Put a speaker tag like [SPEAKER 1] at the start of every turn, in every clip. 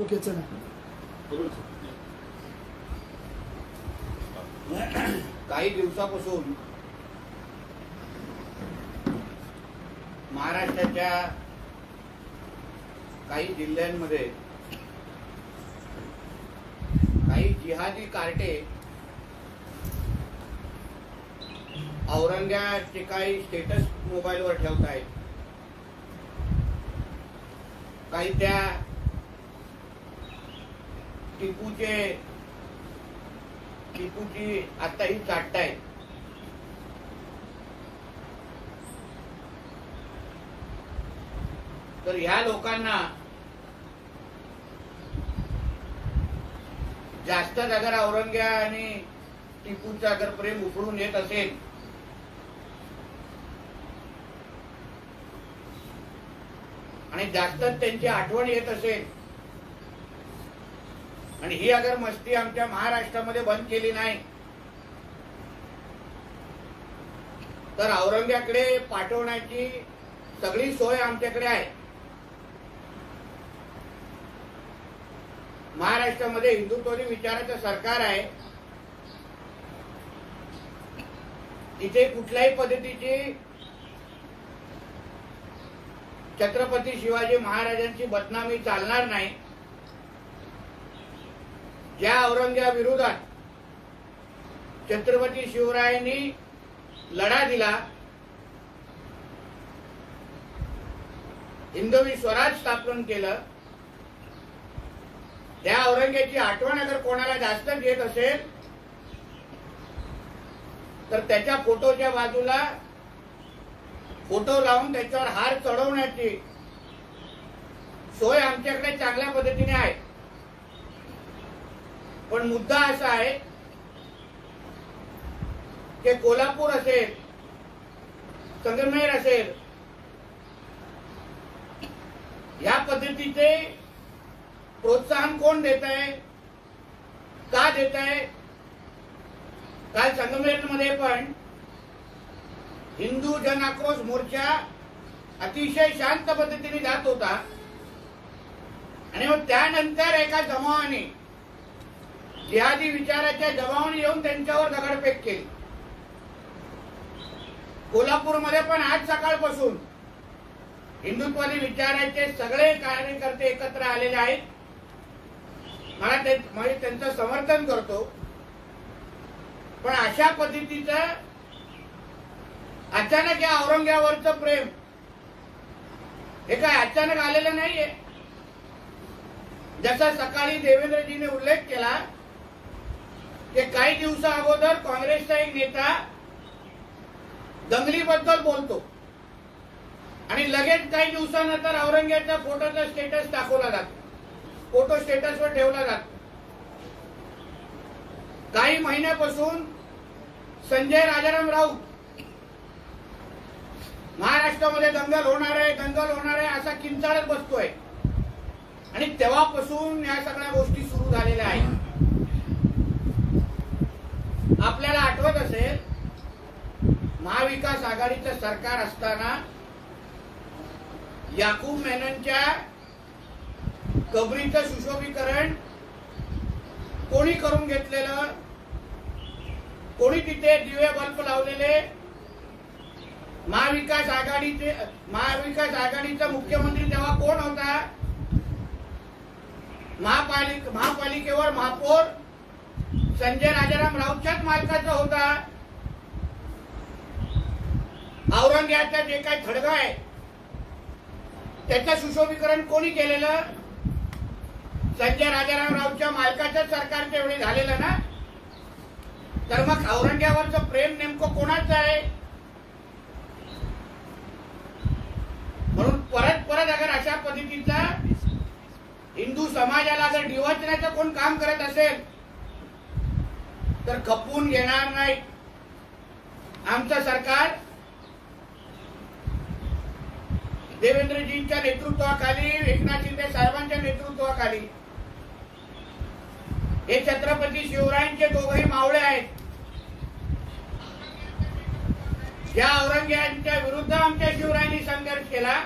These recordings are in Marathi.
[SPEAKER 1] ओके चला.
[SPEAKER 2] काही दिवसापासून महाराष्ट्राच्या काही जिल्ह्यांमध्ये काही जिहादी कार्टे औरंगाबादचे काही स्टेटस मोबाईलवर ठेवत आहेत. काही त्या टिपूची आताही चाटतायत. तर ह्या लोकांना जास्त अगर औरंगाबाद आणि टिपूचं अगर प्रेम उफळून येत असेल आणि जास्त त्यांची आठवण येत असेल आणि ही अगर मस्ती आमच्या महाराष्ट्रामध्ये बंद केली नाही तर औरंगाबादकडे पाठवण्याची सगळी सोय आमच्याकडे आहे. महाराष्ट्रामध्ये हिंदुत्ववादी विचाराचं सरकार आहे. इथे कुठल्याही पद्धतीची छत्रपती शिवाजी महाराजांची बदनामी चालणार नाही. ज्या औरंगाबाद विरोधात छत्रपती शिवरायांनी लढा दिला, हिंदवी स्वराज स्थापन केलं, त्या औरंगाबादची आठवण अगर कोणाला जास्त येत असेल तर त्याच्या फोटोच्या बाजूला फोटो लावून त्याच्यावर हार चढवण्याची सोय आमच्याकडे चांगल्या पद्धतीने आहे. पण मुद्दा असा आहे की कोल्हापूर असेल, संगमनेर असेल, या पद्धतीचे प्रोत्साहन कोण देत आहे, का देत आहे? काल संगमनेरमध्ये पण हिंदू जन आक्रोश मोर्चा अतिशय शांत पद्धतीने जात होता आणि मग त्यानंतर एका जमावाने, जिहादी विचाराच्या जमावाने येऊन त्यांच्यावर दगडफेक केली. कोल्हापूरमध्ये पण आज सकाळपासून हिंदुत्ववादी विचाराचे सगळे कार्यकर्ते एकत्र आलेले आहेत. मला त्यांचं समर्थन करतो. पण अशा पद्धतीचं अचानक या औरंगाबादवरचं प्रेम हे काय अचानक आलेलं नाहीये. जसा सकाळी देवेंद्रजीने उल्लेख केला की काही दिवसा अगोदर काँग्रेसचा एक नेता दंगलीबद्दल बोलतो आणि लगेच काही दिवसानंतर औरंगाबादच्या फोटोचा स्टेटस दाखवला जातो, फोटो स्टेटसवर ठेवला जातो. काही महिन्यापासून संजय राजाराम राऊत महाराष्ट्रामध्ये दंगल होणार आहे असा किंचाळत बसतोय आणि तेव्हापासून या सगळ्या गोष्टी सुरू झालेल्या आहेत. आपल्याला आठवत असेल, महाविकास आघाडीचं सरकार असताना याकूब मेननच्या कबरीचं सुशोभीकरण कोणी करून घेतलेलं, कोणी तिथे दिवे बल्ब लावलेले? महाविकास आघाडीचा मुख्यमंत्री तेव्हा कोण होता? महापालिकेवर महापौर संजय राजाराम राऊतच्याच मालकाचा होता. औरंगाबादचा जे काही खडगा आहे त्याचं सुशोभीकरण कोणी केलेलं? संजय राजाराम राऊतच्या मालकाच्याच सरकारच्या वेळी झालेलं ना. तर मग औरंगाबादचं प्रेम नेमकं कोणाचं आहे? म्हणून परत अगर अशा पद्धतीचा हिंदू समाजाला अगर डिवचण्याचं कोण काम करत असेल तर खपवून घेणार नाही. आमचं सरकार देवेंद्रजींच्या नेतृत्वाखाली, एकनाथ शिंदे साहेबांच्या नेतृत्वाखाली, हे छत्रपती शिवरायांचे दोघंही मावळे आहेत. ज्या औरंगजेबाच्या विरुद्ध आमच्या शिवरायांनी संघर्ष केला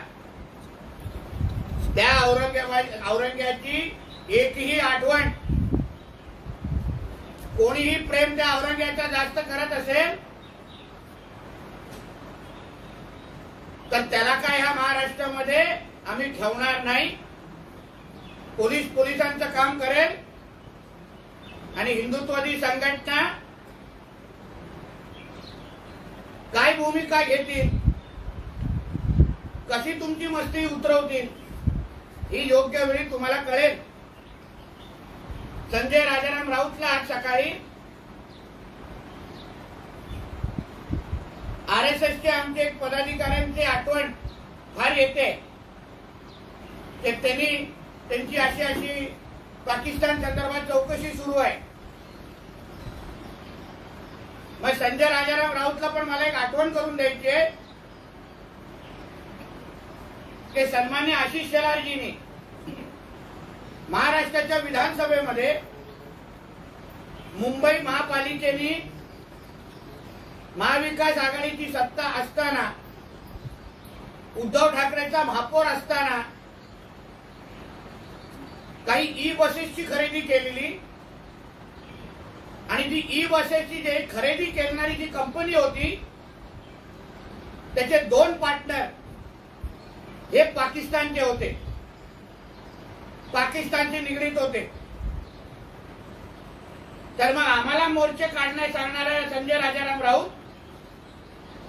[SPEAKER 2] त्या औरंगजेबाची एकही आठवण कोणीही प्रेम त्या औरंगजेबाचा जास्त करत असेल तर त्याला काय ह्या महाराष्ट्रामध्ये आम्ही ठेवणार नाही. पोलिसांचं काम करेल आणि हिंदुत्ववादी संघटना काय भूमिका घेतील, कशी तुमची मस्ती उतरवतील ही योग्य वेळी तुम्हाला कळेल. संजय राजाराम राऊतला आज सकाळी RSSचे आमचे एक पदाधिकाऱ्यांची आठवण फार येते की त्यांची अशी पाकिस्तान संदर्भात चौकशी सुरू आहे. मग संजय राजाराम राऊतला पण मला एक आठवण करून द्यायची आहे की सन्मान्य आशिष शेलारजींनी महाराष्ट्राच्या विधानसभेमध्ये मुंबई महापालिकेने महाविकास आघाडीची सत्ता असताना उद्धव ठाकरेचा महापौर असताना काही ई बसेसची खरेदी केलेली आणि ती ई बसेसची जे खरेदी करणारी जी कंपनी होती त्याचे 2 पार्टनर हे पाकिस्तानचे होते, पाकिस्तानचे निगडीत होते. तर मग आम्हाला मोर्चे काढण्यास सांगणारा संजय राजाराम राऊत,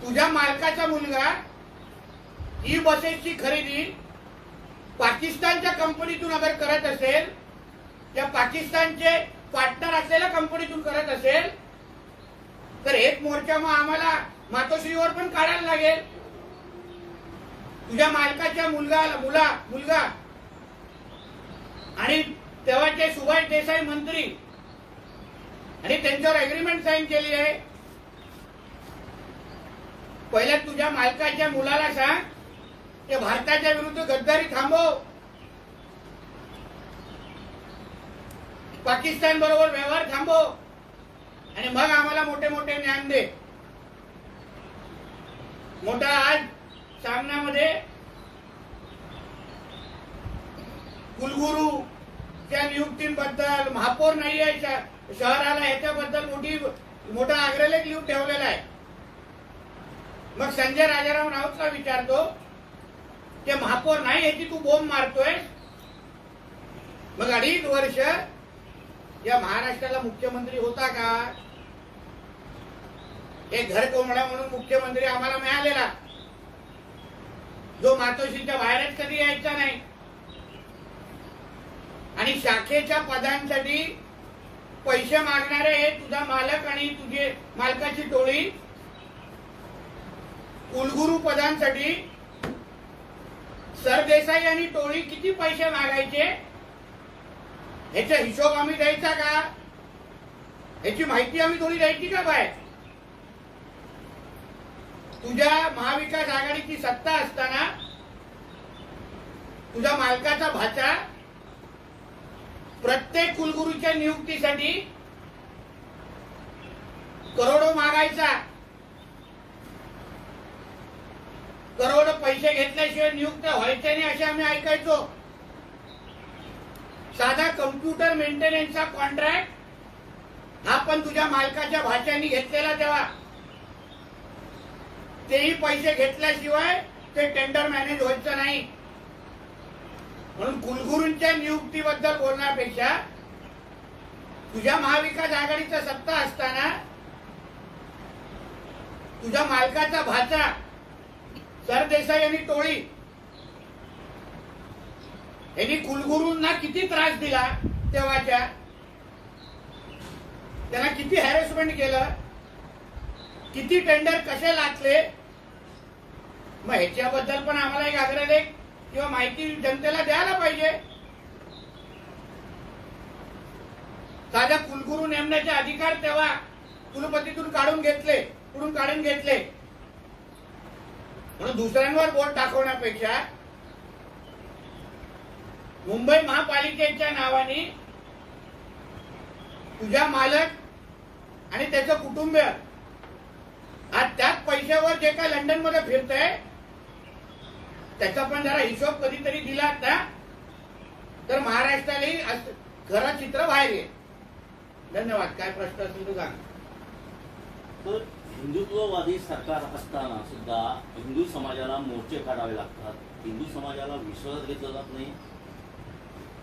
[SPEAKER 2] तुझ्या मालकाचा मुलगा ई बसेसची खरेदी पाकिस्तानच्या कंपनीतून अगर करत असेल, त्या पाकिस्तानचे पार्टनर असलेल्या कंपनीतून करत असेल तर एक मोर्चा मग आम्हाला मातोश्रीवर पण काढायला लागेल. तुझ्या मालकाच्या मुलगा आणि तेव्हाचे सुभाष देसाई मंत्री आणि त्यांच्यावर अग्रीमेंट साईन केली आहे. पहिल्या तुझ्या मालकाच्या मुलाला सांग की भारताच्या विरुद्ध गद्दारी थांबव, पाकिस्तान बरोबर व्यवहार थांबव आणि मग आम्हाला मोठे मोठे ज्ञान दे. मोठा आज सामन्यामध्ये कुलगुरूच्या नियुक्तीबद्दल, महापौर नाही आहे शहराला, याच्याबद्दल मोठा अग्रलेख लिहून ठेवलेला आहे. मग संजय राजाराम राऊतला विचारतो की महापौर नाही याची तू बोंब मारतोय. मग 2.5 वर्ष या महाराष्ट्राला मुख्यमंत्री होता का? एक घर कोंबडा म्हणून मुख्यमंत्री आम्हाला मिळालेला, जो मातोश्रीच्या बाहेरच कधी यायचा नाही आणि शाखेच्या पदांसाठी पैसे मागणारे हे तुझा मालक आणि तुझे मालकाची टोळी. कुलगुरू पदांसाठी सरदेसाई आणि टोळी किती पैसे मागायचे ह्याचा हिशोब आम्ही द्यायचा का? ह्याची माहिती आम्ही थोडी द्यायची का बाहेर? तुझ्या महाविकास आघाडीची सत्ता असताना तुझ्या मालकाचा भाचा प्रत्येक कुलगुरूच्या नियुक्तीसाठी करोडो मागायचा. करोड पैसे घेतल्याशिवाय नियुक्त व्हायचे नाही असे आम्ही ऐकायचो. साधा कम्प्युटर मेंटेनन्सचा कॉन्ट्रॅक्ट हा पण तुझ्या मालकाच्या भाच्यानी घेतलेला, तेव्हा तेही पैसे घेतल्याशिवाय ते टेंडर मॅनेज व्हायचं नाही. म्हणून कुलगुरूंच्या नियुक्तीबद्दल बोलण्यापेक्षा तुझ्या महाविकास आघाडीचा सत्ता असताना तुझ्या मालकाचा भाचा सरदेसाई आणि टोळी यांनी कुलगुरूंना किती त्रास दिला, तेव्हाच्या त्यांना किती हॅरेसमेंट केलं, किती टेंडर कसे लागले. मग ह्याच्याबद्दल पण आम्हाला एक आग्रहलेख किंवा माहिती जनतेला द्यायला पाहिजे. साध्या कुलगुरू नेमण्याचे अधिकार तेव्हा कुलपतीतून काढून घेतले, कुठून काढून घेतले. म्हणून दुसऱ्यांवर बोट टाकवण्यापेक्षा मुंबई महापालिकेच्या नावाने तुझ्या मालक आणि त्याचं कुटुंब आज त्याच पैशावर जे काय लंडन मध्ये फिरतंय त्याचा पण जरा हिशोब कधीतरी दिला ना. तर महाराष्ट्रालाही खरं चित्र बाहेर येईल. धन्यवाद. काय प्रश्न असेल तर सांग.
[SPEAKER 1] तर हिंदुत्ववादी सरकार असताना सुद्धा हिंदू समाजाला मोर्चे काढावे लागतात, हिंदू समाजाला विश्वासात घेतलं जात नाही.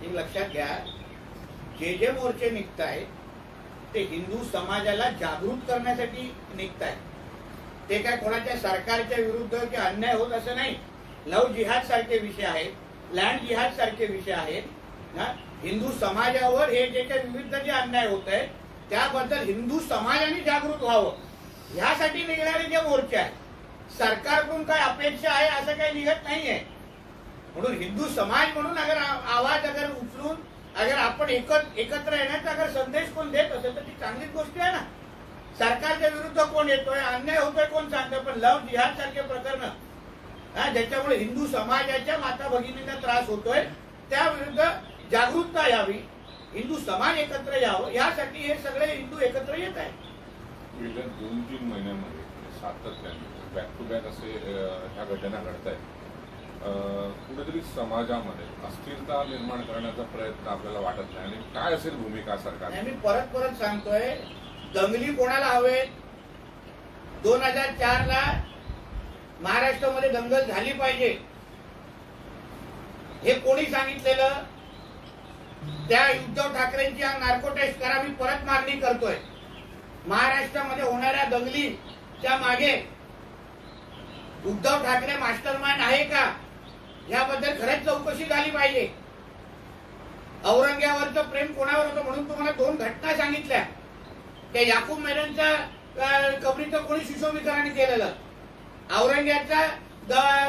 [SPEAKER 2] हे लक्षात घ्या, जे मोर्चे निघत आहेत ते हिंदू समाजाला जागृत करण्यासाठी निघत आहेत. ते काय कोणाच्या सरकारच्या विरुद्ध की अन्याय होत असं नाही. लव्ह जिहाद सारखे विषय आहेत, लँड जिहाद सारखे विषय आहेत ना. हिंदू समाजावर हे जे काही विविध जे अन्याय होत आहे त्याबद्दल हिंदू समाजाने जागृत व्हावं ह्यासाठी निघणारे जे मोर्चे आहेत. सरकारकडून काय अपेक्षा आहे असं काही निघत नाहीये. म्हणून हिंदू समाज म्हणून अगर आवाज अगर उचलून अगर आपण एकत्र येण्याचा अगर संदेश कोण देत असेल तर ती चांगलीच गोष्ट आहे ना. सरकारच्या विरुद्ध कोण येतोय, अन्याय होतोय कोण सांगतोय, पण लव्ह जिहाद सारखे प्रकरण ज्याच्यामुळे हिंदू समाजाच्या माता भगिनींना त्रास होतोय त्या विरुद्ध जागरूकता यावी, हिंदू समाज एकत्र यावं यासाठी हे सगळे हिंदू एकत्र येत आहेत.
[SPEAKER 3] गेल्या 2-3 महिन्यामध्ये सातत्याने बॅक टू बॅक असे ह्या घटना घडत आहेत. कुठेतरी समाजामध्ये अस्थिरता निर्माण करण्याचा प्रयत्न आपल्याला वाटत नाही आणि काय असेल भूमिका सरकार.
[SPEAKER 2] मी परत सांगतोय, दंगली कोणाला हवे. 2004ला महाराष्ट्रामध्ये दंगल झाली पाहिजे हे कोणी सांगितलेलं. त्या उद्धव ठाकरेंची नार्को टेस्ट करा मी परत मागणी करतोय. महाराष्ट्रामध्ये होणाऱ्या दंगलीच्या मागे उद्धव ठाकरे मास्टरमाइंड आहे का याबद्दल खरंच चौकशी झाली पाहिजे. औरंग्यावरचं प्रेम कोणावर होतं म्हणून तुम्हाला 2 घटना सांगितल्या. त्या याकूब मेननच्या कबरीचं कोणी सुशोभीकरण केलेलं, औरंग्याच्या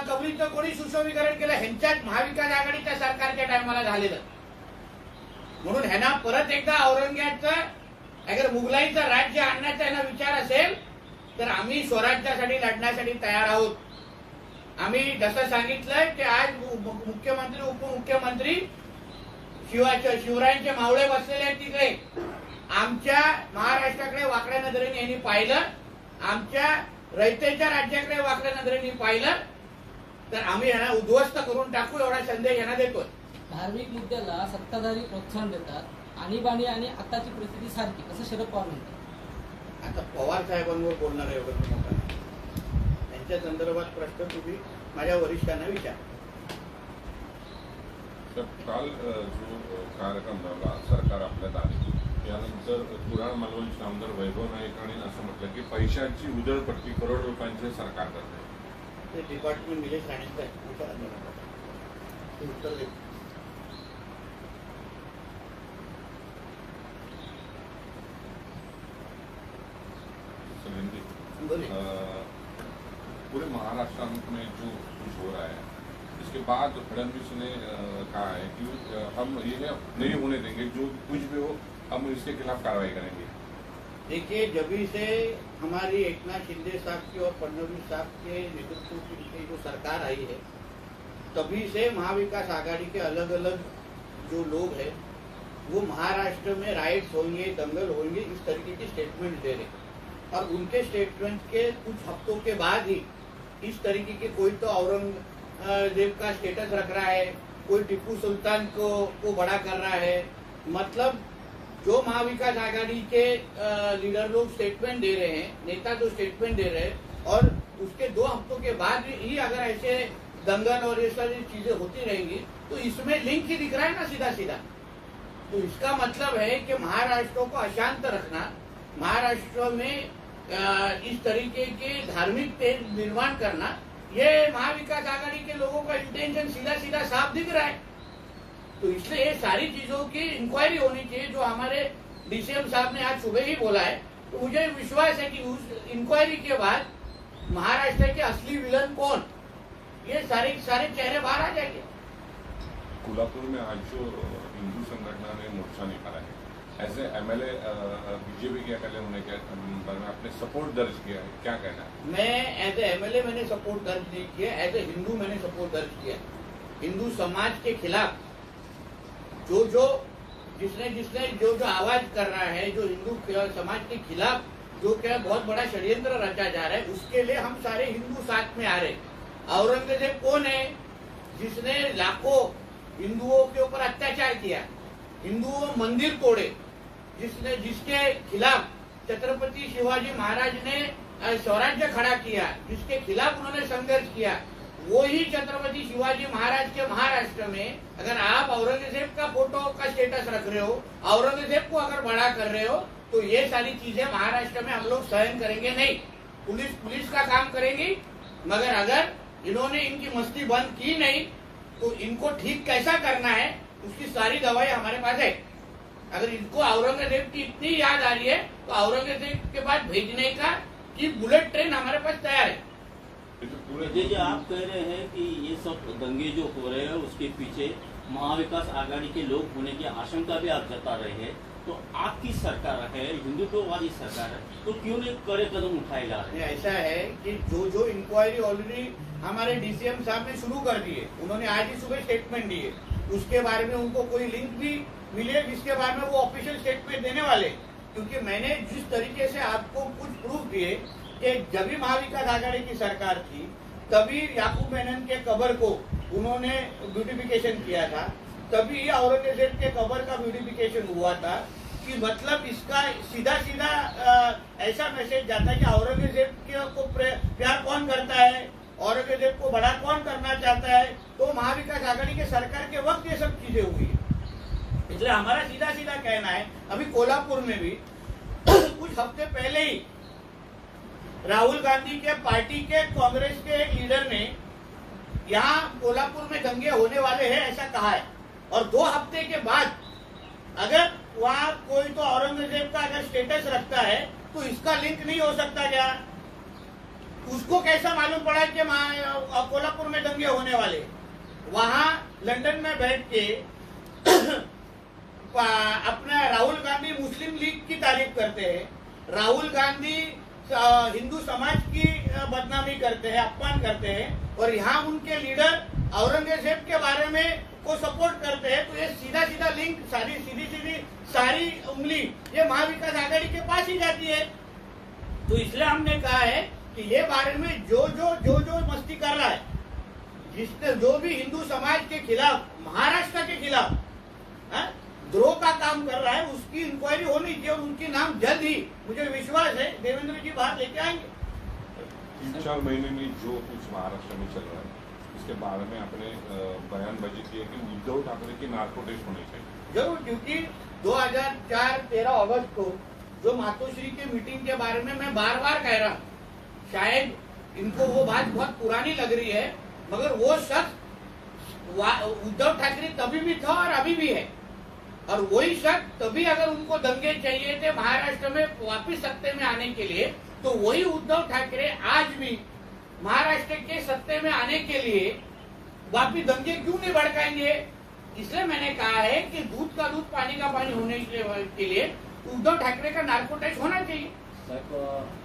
[SPEAKER 2] कबरीचं कोणी सुशोभीकरण केलं, ह्यांच्याच महाविकास आघाडीच्या सरकारच्या टायमाला झालेलं. म्हणून ह्यांना परत एकदा औरंग्याचं अगर मुघलाईचं राज्य आणण्याचा ह्यांना विचार असेल तर आम्ही स्वराज्यासाठी लढण्यासाठी तयार आहोत. आम्ही जसं सांगितलंय की आज मुख्यमंत्री उपमुख्यमंत्री शिवरायांचे मावळे बसलेले आहेत तिकडे. आमच्या महाराष्ट्राकडे वाकड्या नजरेने यांनी पाहिलं, आमच्या रयतेच्या राज्याकडे वाकड्या नजरेने पाहिलं तर आम्ही यांना उद्ध्वस्त करून टाकू एवढा संदेश यांना देतोय.
[SPEAKER 4] धार्मिक मुद्द्याला सत्ताधारी प्रोत्साहन देतात, आणीबाणी आणि आताची परिस्थिती सारखी असं शरद पवार म्हणतात.
[SPEAKER 2] आता पवार साहेबांवर बोलणार आहे एवढं मोठा, त्यांच्या संदर्भात प्रश्न तुम्ही माझ्या वरिष्ठांना विचार.
[SPEAKER 3] काल जो कार्यक्रम झाला सरकार आपल्यात आले यानंतर कुडाळ मालवणचे आमदार वैभव नाईकांनी असं म्हटलं की पैशांची उधळपट्टी करोड रुपयांचे सरकार करते.
[SPEAKER 2] ते डिपार्टमेंट निलेश राणेंचं उत्तर दे.
[SPEAKER 3] पूरे महाराष्ट्र में जो कुछ हो रहा है इसके बाद फडणवीस ने कहा है कि हम ये नहीं होने देंगे, जो कुछ भी हो हम इसके खिलाफ कार्रवाई करेंगे.
[SPEAKER 2] देखिए, जब से हमारी एकनाथ शिंदे साहब की और फडणवीस साहब के नेतृत्व की जो सरकार आई है तभी से महाविकास आघाड़ी के अलग अलग जो लोग हैं वो महाराष्ट्र में राइट्स होंगे, दंगल होंगे, इस तरीके की स्टेटमेंट दे रहे. और उनके स्टेटमेंट के कुछ हफ्तों के बाद ही इस तरीके के कोई तो औरंगजेब का स्टेटस रख रहा है, कोई टिप्पू सुल्तान को बड़ा कर रहा है. मतलब जो महाविकास आघाड़ी के लीडर लोग स्टेटमेंट दे रहे हैं, नेता जो स्टेटमेंट दे रहे हैं और उसके 2 हफ्तों के बाद ही अगर ऐसे दंगल और ये सारी चीजें होती रहेंगी तो इसमें लिंक ही दिख रहा है ना सीधा सीधा. तो इसका मतलब है कि महाराष्ट्र को अशांत रखना, महाराष्ट्र में इस तरीके के धार्मिक तेज निर्माण करना, ये महाविकास आघाड़ी के लोगों का इंटेंशन सीधा सीधा साफ दिख रहा है. तो इसलिए ये सारी चीजों की इंक्वायरी होनी चाहिए. जो हमारे डीसीएम साहब ने आज सुबह ही बोला है, तो मुझे विश्वास है कि उस इंक्वायरी के बाद महाराष्ट्र के असली विलन कौन, ये सारे चेहरे बाहर आ जाएंगे.
[SPEAKER 3] कोल्हापुर में आज जो हिंदू संगठना ने मोर्चा निकाला है, ऐसे एमएलए बीजेपी के एमएलए होने के आपने सपोर्ट दर्ज किया है, क्या कहना है?
[SPEAKER 2] मैं एज ए एमएलए मैंने सपोर्ट दर्ज नहीं किया, एज ए हिंदू मैंने सपोर्ट दर्ज किया. हिंदू समाज के खिलाफ जिसने जो आवाज कर रहा है, जो हिंदू समाज के खिलाफ जो क्या बहुत बड़ा षड्यंत्र रचा जा रहा है, उसके लिए हम सारे हिंदू साथ में आ रहे. औरंगजेब कौन है जिसने लाखों हिंदुओं के ऊपर अत्याचार किया, हिंदुओं मंदिर तोड़े, जिसके खिलाफ छत्रपति शिवाजी महाराज ने स्वराज्य खड़ा किया, जिसके खिलाफ उन्होंने संघर्ष किया, वो ही छत्रपति शिवाजी महाराज के महाराष्ट्र में अगर आप औरंगजेब का फोटो का स्टेटस रख रहे हो, औरंगजेब को अगर बड़ा कर रहे हो, तो ये सारी चीजें महाराष्ट्र में हम लोग सहन करेंगे नहीं। पुलिस का काम करेगी, मगर अगर इन्होंने इनकी मस्ती बंद की नहीं तो इनको ठीक कैसा करना है उसकी सारी दवाई हमारे पास है। अगर इनको औरंगजेब की इतनी याद आ रही है तो औरंगजेब के पास भेजने का की बुलेट ट्रेन हमारे पास तैयार है।
[SPEAKER 1] जो आप कह रहे हैं कि ये सब दंगे जो हो रहे हैं उसके पीछे महाविकास आघाड़ी के लोग होने की आशंका भी आप जता रहे हैं, तो आपकी सरकार है, हिंदुत्ववादी सरकार है, तो क्यों नहीं कड़े कदम उठाए जा रहे हैं?
[SPEAKER 2] ऐसा है कि जो इंक्वायरी ऑलरेडी हमारे डीसीएम साहब ने शुरू कर दी है, उन्होंने आज ही सुबह स्टेटमेंट दिए, उसके बारे में उनको कोई लिंक भी मिले जिसके बारे में वो ऑफिशियल स्टेटमेंट देने वाले। क्योंकि मैंने जिस तरीके से आपको कुछ प्रूफ दिए कि जब भी महाविकास आघाड़ी की सरकार थी तभी याकूब मेनन के कब्र को उन्होंने ब्यूटिफिकेशन किया था, तभी औरंगजेब के कब्र का ब्यूटिफिकेशन हुआ था। कि मतलब इसका सीधा सीधा ऐसा मैसेज जाता है कि औरंगजेब को प्यार कौन करता है, औरंगजेब को बड़ा कौन करना चाहता है। तो महाविकास आघाड़ी के सरकार के वक्त ये सब चीजें हुई है। इसलिए हमारा सीधा सीधा कहना है, अभी कोल्हापुर में भी कुछ हफ्ते पहले ही राहुल गांधी के पार्टी के कांग्रेस के एक लीडर ने यहाँ कोल्हापुर में दंगे होने वाले हैं ऐसा कहा है, और 2 हफ्ते के बाद अगर वहाँ कोई तो औरंगजेब का अगर स्टेटस रखता है तो इसका लिंक नहीं हो सकता क्या? उसको कैसा मालूम पड़ा कि कोल्हापुर में दंगे होने वाले? वहाँ लंदन में बैठ के अपना राहुल गांधी मुस्लिम लीग की तारीफ करते हैं, राहुल गांधी हिंदू समाज की बदनामी करते हैं, अपमान करते हैं, और यहाँ उनके लीडर औरंगजेब के बारे में को सपोर्ट करते हैं। तो ये सीधा सीधा लिंक, सारी उंगली ये महाविकास आघाड़ी के पास ही जाती है। तो इसलिए हमने कहा है कि ये बारे में जो मस्ती कर रहा है, जिसने जो भी हिंदू समाज के खिलाफ, महाराष्ट्र के खिलाफ द्रोह का काम कर रहा है, उसकी इंक्वायरी होनी चाहिए और उनकी नाम जल्द ही, मुझे विश्वास है, देवेंद्र जी बाहर लेके आएंगे।
[SPEAKER 3] 3-4 महीने में जो कुछ महाराष्ट्र में चल रहा है इसके बारे में आपने बयानबाजी की है कि उद्धव ठाकरे की नार्को टेस्ट होनी चाहिए।
[SPEAKER 2] जरूर, क्योंकि 2004-13 अगस्त को जो मातोश्री की मीटिंग के बारे में मैं बार बार कह रहा, शायद इनको वो बात बहुत पुरानी लग रही है, मगर वो शख्स उद्धव ठाकरे तभी भी था और अभी भी है, और वही शख्स तभी अगर उनको दंगे चाहिए थे महाराष्ट्र में वापस सत्ते में आने के लिए, तो वही उद्धव ठाकरे आज भी महाराष्ट्र के सत्ते में आने के लिए वापिस दंगे क्यों नहीं भड़काएंगे? इसलिए मैंने कहा है कि दूध का दूध पानी का पानी होने के लिए उद्धव ठाकरे का नार्को टेस्ट होना चाहिए।
[SPEAKER 5] साहेब,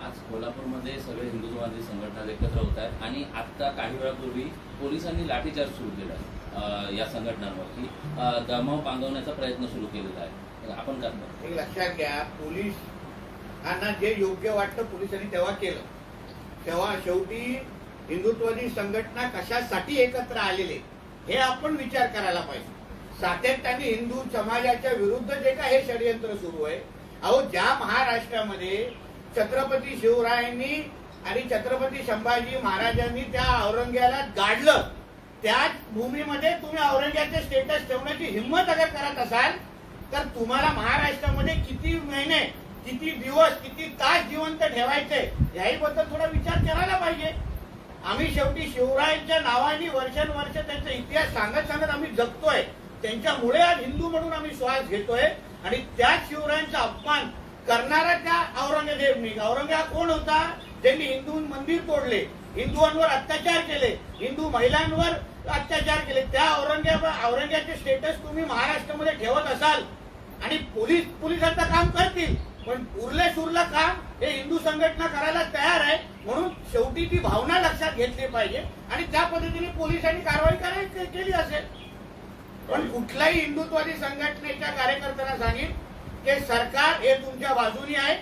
[SPEAKER 5] आज कोल्हापूरमध्ये सगळे हिंदुत्ववादी संघटना एकत्र होत आहेत आणि आता काही वेळापूर्वी पोलिसांनी लाठीचार्ज सुरू केला आहे या संघटनांवरती, दबाव पांगवण्याचा प्रयत्न सुरू केलेला आहे, आपण काय म्हणता?
[SPEAKER 2] एक लक्षात घ्या, पोलिसांना जे योग्य वाटतं पोलिसांनी तेव्हा केलं, तेव्हा शेवटी हिंदुत्ववादी संघटना कशासाठी एकत्र आलेले हे आपण विचार करायला पाहिजे। सातत्याने हिंदू समाजाच्या विरुद्ध जे काय हे षडयंत्र सुरू आहे, अहो ज्या महाराष्ट्रामध्ये छत्रपती शिवरायांनी आणि छत्रपती संभाजी महाराजांनी त्या औरंग्याला गाडलं, त्याच भूमीमध्ये तुम्ही औरंग्याचे स्टेटस ठेवण्याची हिंमत अगर करत असाल तर तुम्हाला महाराष्ट्रामध्ये किती महिने, किती दिवस, किती तास जिवंत ठेवायचे याहीबद्दल थोडा विचार करायला पाहिजे। आम्ही शेवटी शिवरायांच्या नावाने वर्षानुवर्ष त्यांचा इतिहास सांगत आम्ही जगतोय, त्यांच्यामुळे आज हिंदू म्हणून आम्ही श्वास घेतोय, आणि त्याच शिवरायांचा अपमान करणारा त्या औरंगजेब कोण होता? ज्यांनी हिंदू मंदिर तोडले, हिंदुंवर अत्याचार केले, हिंदू महिलांवर अत्याचार केले, त्या औरंग्याचे स्टेटस तुम्ही महाराष्ट्रामध्ये ठेवत असाल आणि पोलिसांचं काम करतील, पण उरलं काम हे हिंदू संघटना करायला तयार आहे। म्हणून शेवटी ती भावना लक्षात घेतली पाहिजे आणि त्या पद्धतीने पोलिसांनी कारवाई केली असेल। पण कुठल्याही हिंदुत्ववादी संघटनेच्या कार्यकर्त्यांना सांगेन की सरकार हे तुमच्या बाजूने आहे,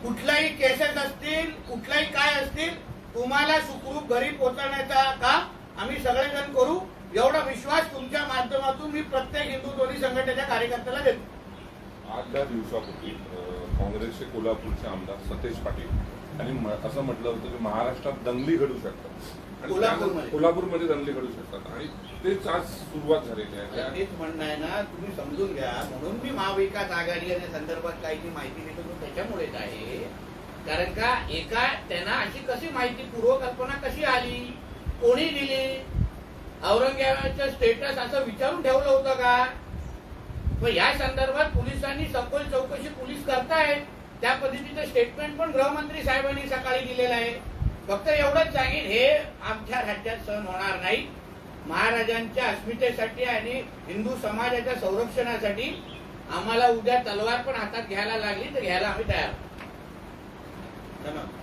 [SPEAKER 2] कुठल्याही केसेस असतील, कुठल्याही काय असतील, तुम्हाला सुखरूप घरी पोहोचवण्याचा काम आम्ही सगळेजण करू। एवढा विश्वास तुमच्या माध्यमातून मी प्रत्येक हिंदुत्ववादी संघटनेच्या कार्यकर्त्याला देतो.
[SPEAKER 3] 8-10 दिवसापूर्वी काँग्रेसचे कोल्हापूरचे आमदार सतेज पाटील यांनी असं म्हटलं होतं की महाराष्ट्रात दंगली घडू शकतात आणि कोल्हापूरमध्ये दंगली घडू शकतात आणि तेच आज सुरुवात झालेली आहे.
[SPEAKER 2] तेच म्हणणं आहे ना, तुम्ही समजून घ्या. म्हणून मी महाविकास आघाडी या संदर्भात काही जी माहिती देतो तो त्याच्यामुळेच आहे, कारण का त्यांना अशी कशी माहिती पूर्वकल्पना कशी आली, कोणी दिली, औरंगाबादचं स्टेटस असं विचारून ठेवलं होतं का? मग या संदर्भात पोलिसांनी सखोल चौकशी पोलीस करतायत. त्या पद्धतीचं स्टेटमेंट पण गृहमंत्री साहेबांनी सकाळी दिलेलं आहे. फक्त एवढंच सांगेन, हे आमच्या राज्यात सहन होणार नाही. महाराजांच्या अस्मितेसाठी आणि हिंदू समाजाच्या संरक्षणासाठी आम्हाला उद्या तलवार पण हातात घ्यायला लागली तर घ्यायला आम्ही तयार. धन्यवाद.